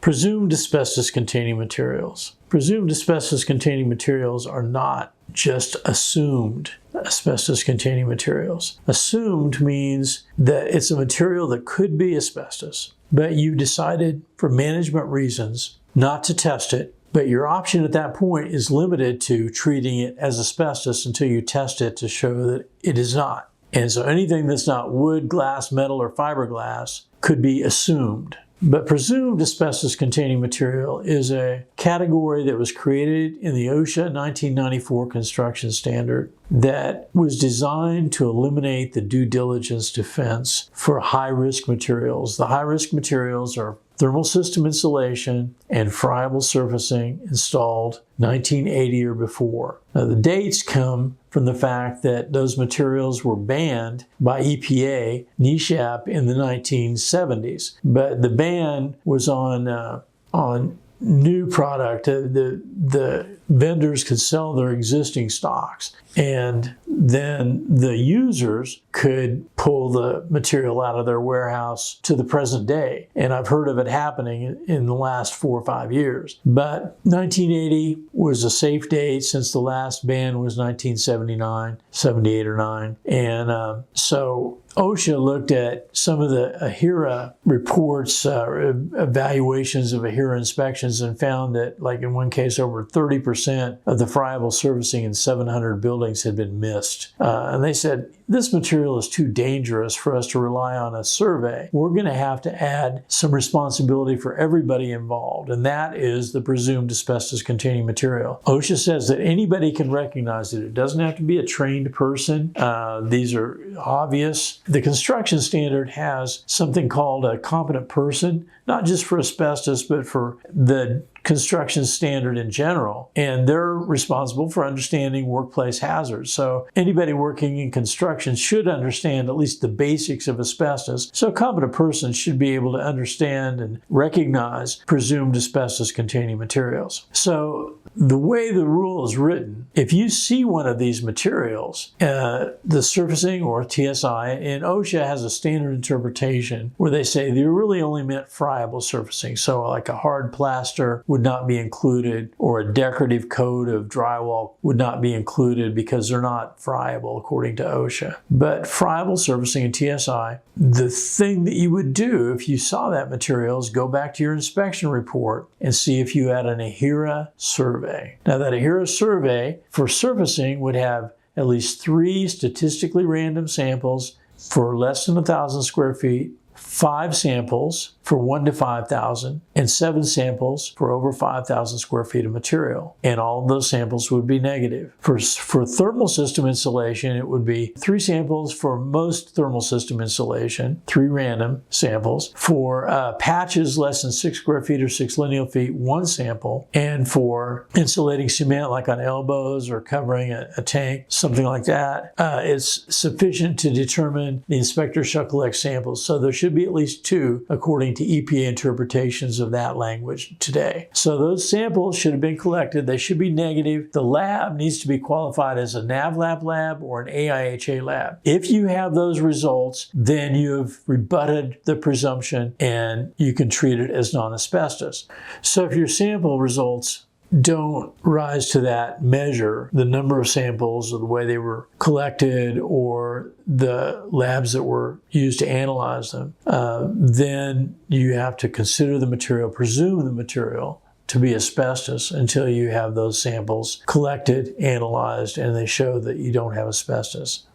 Presumed asbestos-containing materials. Presumed asbestos-containing materials are not just assumed asbestos-containing materials. Assumed means that it's a material that could be asbestos, but you decided for management reasons not to test it, but your option at that point is limited to treating it as asbestos until you test it to show that it is not. And so anything that's not wood, glass, metal, or fiberglass could be assumed. But presumed asbestos-containing material is a category that was created in the OSHA 1994 construction standard that was designed to eliminate the due diligence defense for high-risk materials. The high-risk materials are thermal system insulation and friable surfacing installed 1980 or before. Now, the dates come from the fact that those materials were banned by EPA, NESHAP, in the 1970s. But the ban was on new product. The vendors could sell their existing stocks, and then the users could pull the material out of their warehouse to the present day. And I've heard of it happening in the last 4 or 5 years. But 1980 was a safe date since the last ban was 1979, 78 or 9. And so OSHA looked at some of the AHERA reports, evaluations of AHERA inspections, and found that, like in one case, over 30% of the friable surfacing in 700 buildings had been missed. And they said, this material is too dangerous for us to rely on a survey. We're going to have to add some responsibility for everybody involved, and that is the presumed asbestos-containing material. OSHA says that anybody can recognize it. It doesn't have to be a trained person. These are obvious. The construction standard has something called a competent person, not just for asbestos, but for the construction standard in general. And they're responsible for understanding workplace hazards. So anybody working in construction should understand at least the basics of asbestos. So a competent person should be able to understand and recognize presumed asbestos-containing materials. So the way the rule is written, if you see one of these materials, the surfacing or TSI, and OSHA has a standard interpretation where they say they really only meant friable surfacing. So like a hard plaster would not be included, or a decorative coat of drywall would not be included because they're not friable according to OSHA. But friable surfacing and TSI, the thing that you would do if you saw that material is go back to your inspection report and see if you had an AHERA survey. Now that AHERA survey for surfacing would have at least 3 statistically random samples for less than 1,000 square feet, 5 samples for 1 to 5,000, and 7 samples for over 5,000 square feet of material. And all of those samples would be negative. For thermal system insulation, it would be 3 samples for most thermal system insulation, 3 random samples. For patches less than 6 square feet or 6 lineal feet, 1 sample. And for insulating cement, like on elbows or covering a tank, something like that, it's sufficient to determine the inspector shall collect samples. So there should be at least 2 according to EPA interpretations of that language today. So those samples should have been collected. They should be negative. The lab needs to be qualified as a NAVLab lab or an AIHA lab. If you have those results, then you have rebutted the presumption and you can treat it as non-asbestos. So if your sample results don't rise to that measure, the number of samples or the way they were collected or the labs that were used to analyze them, then you have to consider the material, presume the material to be asbestos until you have those samples collected, analyzed, and they show that you don't have asbestos.